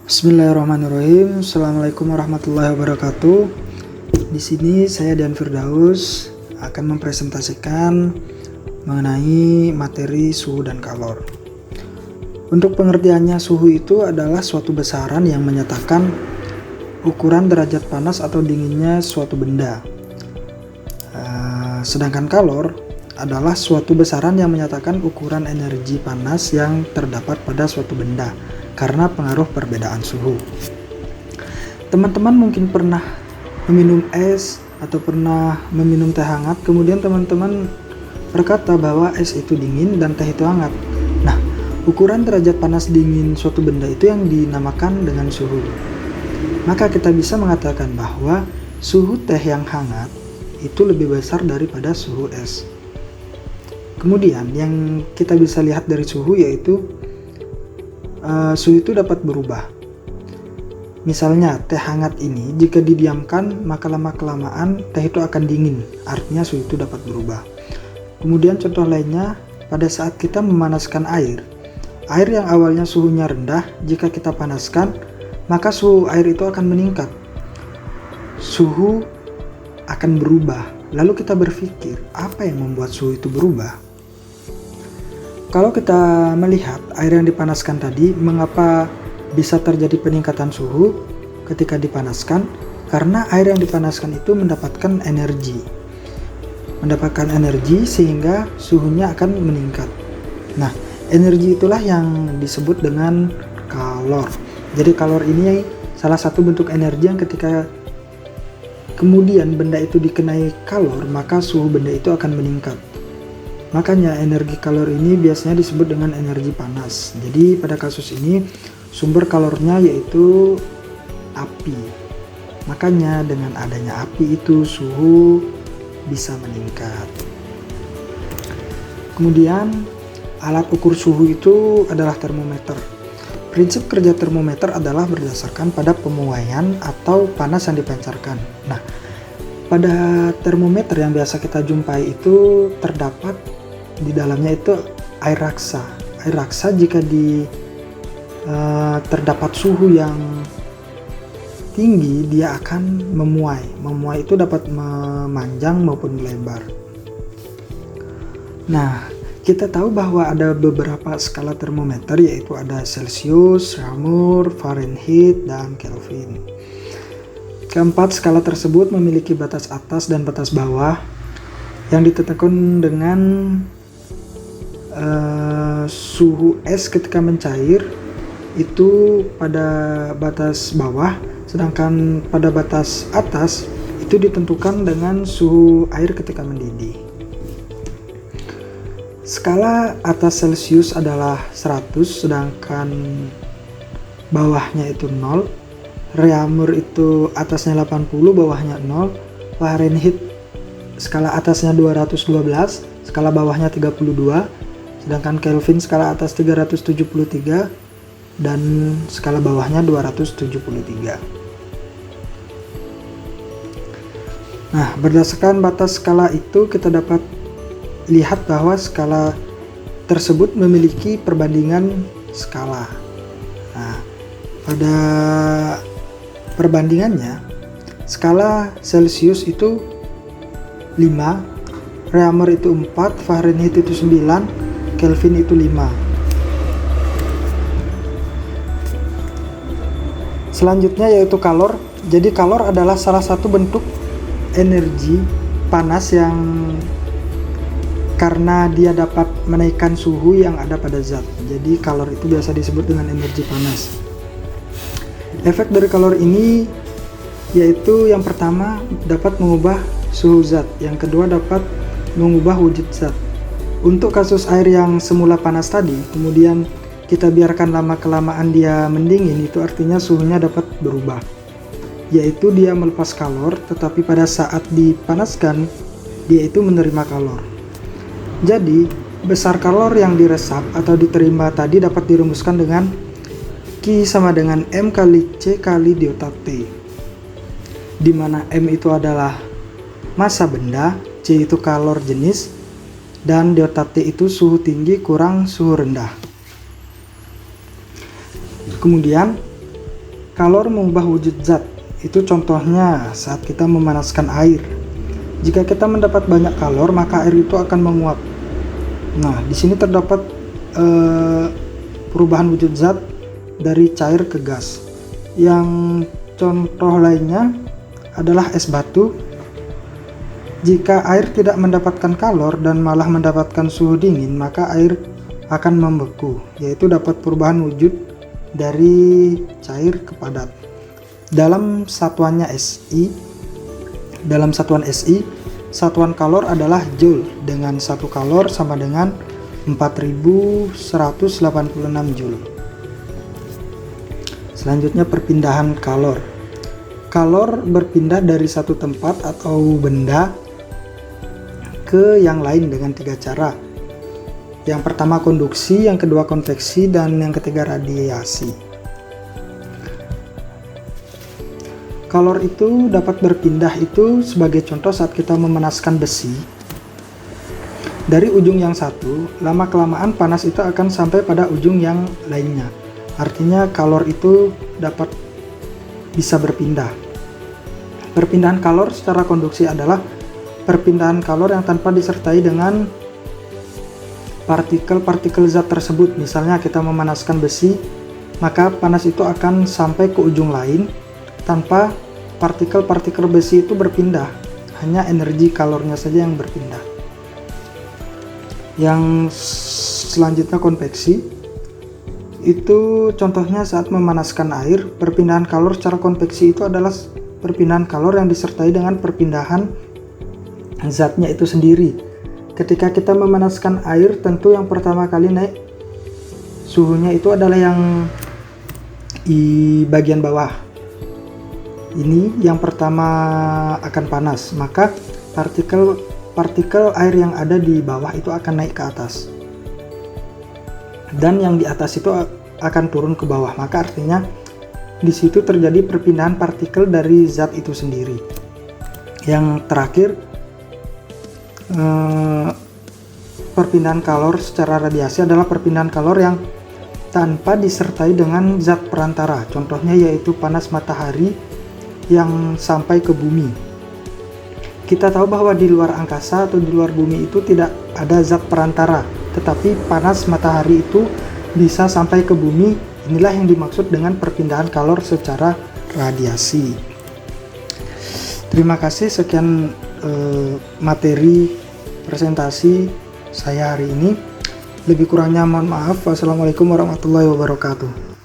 Bismillahirrahmanirrahim. Assalamualaikum warahmatullahi wabarakatuh. Di sini saya Dan Firdaus akan mempresentasikan mengenai materi suhu dan kalor. Untuk pengertiannya, suhu itu adalah suatu besaran yang menyatakan ukuran derajat panas atau dinginnya suatu benda. Sedangkan kalor adalah suatu besaran yang menyatakan ukuran energi panas yang terdapat pada suatu benda karena pengaruh perbedaan suhu. Teman-teman mungkin pernah meminum es atau pernah meminum teh hangat, kemudian teman-teman berkata bahwa es itu dingin dan teh itu hangat. Nah, ukuran derajat panas dingin suatu benda itu yang dinamakan dengan suhu. Maka kita bisa mengatakan bahwa suhu teh yang hangat itu lebih besar daripada suhu es. Kemudian yang kita bisa lihat dari suhu yaitu suhu itu dapat berubah. Misalnya teh hangat ini jika didiamkan maka lama-kelamaan teh itu akan dingin, artinya suhu itu dapat berubah. Kemudian contoh lainnya, pada saat kita memanaskan air yang awalnya suhunya rendah, jika kita panaskan maka suhu air itu akan meningkat, suhu akan berubah. Lalu kita berpikir, apa yang membuat suhu itu berubah? Kalau kita melihat air yang dipanaskan tadi, mengapa bisa terjadi peningkatan suhu ketika dipanaskan? Karena air yang dipanaskan itu mendapatkan energi sehingga suhunya akan meningkat. Nah, energi itulah yang disebut dengan kalor. Jadi kalor ini salah satu bentuk energi yang ketika kemudian benda itu dikenai kalor, maka suhu benda itu akan meningkat. Makanya energi kalor ini biasanya disebut dengan energi panas. Jadi pada kasus ini sumber kalornya yaitu api. Makanya dengan adanya api itu suhu bisa meningkat. Kemudian alat ukur suhu itu adalah termometer. Prinsip kerja termometer adalah berdasarkan pada pemuaian atau panas yang dipancarkan. Nah, pada termometer yang biasa kita jumpai itu terdapat di dalamnya itu air raksa. Air raksa jika terdapat suhu yang tinggi, dia akan memuai. Memuai itu dapat memanjang maupun melebar. Nah, kita tahu bahwa ada beberapa skala termometer, yaitu ada Celsius, Raumur, Fahrenheit, dan Kelvin. Keempat skala tersebut memiliki batas atas dan batas bawah yang ditentukan dengan suhu es ketika mencair itu pada batas bawah, sedangkan pada batas atas itu ditentukan dengan suhu air ketika mendidih. Skala atas Celsius adalah 100, sedangkan bawahnya itu 0. Raumur itu atasnya 80, bawahnya 0. Fahrenheit skala atasnya 212, skala bawahnya 32, sedangkan Kelvin skala atas 373 dan skala bawahnya 273. Nah, berdasarkan batas skala itu kita dapat lihat bahwa skala tersebut memiliki perbandingan skala. Nah, pada perbandingannya skala Celsius itu 5, Raumur itu 4, Fahrenheit itu 9, Kelvin itu 5. Selanjutnya yaitu kalor. Jadi kalor adalah salah satu bentuk energi panas yang karena dia dapat menaikkan suhu yang ada pada zat. Jadi kalor itu biasa disebut dengan energi panas. Efek dari kalor ini yaitu yang pertama dapat mengubah suhu zat, yang kedua dapat mengubah wujud zat. Untuk kasus air yang semula panas tadi, kemudian kita biarkan lama-kelamaan dia mendingin, itu artinya suhunya dapat berubah, yaitu dia melepas kalor, tetapi pada saat dipanaskan dia itu menerima kalor. Jadi besar kalor yang diresap atau diterima tadi dapat dirumuskan dengan Q sama dengan M kali C kali delta T, di mana M itu adalah massa benda, C itu kalor jenis, dan delta T itu suhu tinggi kurang suhu rendah. Kemudian Kalor mengubah wujud zat. Itu contohnya saat kita memanaskan air. Jika kita mendapat banyak kalor, maka air itu akan menguap. Nah, di sini terdapat perubahan wujud zat dari cair ke gas. Yang contoh lainnya adalah es batu. Jika air tidak mendapatkan kalor dan malah mendapatkan suhu dingin, maka air akan membeku, yaitu dapat perubahan wujud dari cair ke padat. Dalam satuan SI, satuan kalor adalah joule, dengan 1 kalor sama dengan 4186 joule. Selanjutnya perpindahan kalor. Kalor berpindah dari satu tempat atau benda ke yang lain dengan 3 cara. Yang pertama konduksi, yang kedua konveksi, dan yang ketiga radiasi. Kalor itu dapat berpindah itu sebagai contoh saat kita memanaskan besi. Dari ujung yang satu, lama-kelamaan panas itu akan sampai pada ujung yang lainnya. Artinya kalor itu bisa berpindah. Perpindahan kalor secara konduksi adalah perpindahan kalor yang tanpa disertai dengan partikel-partikel zat tersebut. Misalnya kita memanaskan besi, maka panas itu akan sampai ke ujung lain tanpa partikel-partikel besi itu berpindah, hanya energi kalornya saja yang berpindah. Yang selanjutnya konveksi, itu contohnya saat memanaskan air. Perpindahan kalor secara konveksi itu adalah perpindahan kalor yang disertai dengan perpindahan zatnya itu sendiri. Ketika kita memanaskan air, tentu yang pertama kali naik suhunya itu adalah yang di bagian bawah. Ini yang pertama akan panas, maka partikel air yang ada di bawah itu akan naik ke atas, dan yang di atas itu akan turun ke bawah. Maka artinya di situ terjadi perpindahan partikel dari zat itu sendiri. Yang terakhir, perpindahan kalor secara radiasi adalah perpindahan kalor yang tanpa disertai dengan zat perantara. Contohnya yaitu panas matahari yang sampai ke bumi. Kita tahu bahwa di luar angkasa atau di luar bumi itu tidak ada zat perantara, tetapi panas matahari itu bisa sampai ke bumi. Inilah yang dimaksud dengan perpindahan kalor secara radiasi. Terima kasih, sekian materi presentasi saya hari ini. Lebih kurangnya mohon maaf. Wassalamualaikum warahmatullahi wabarakatuh.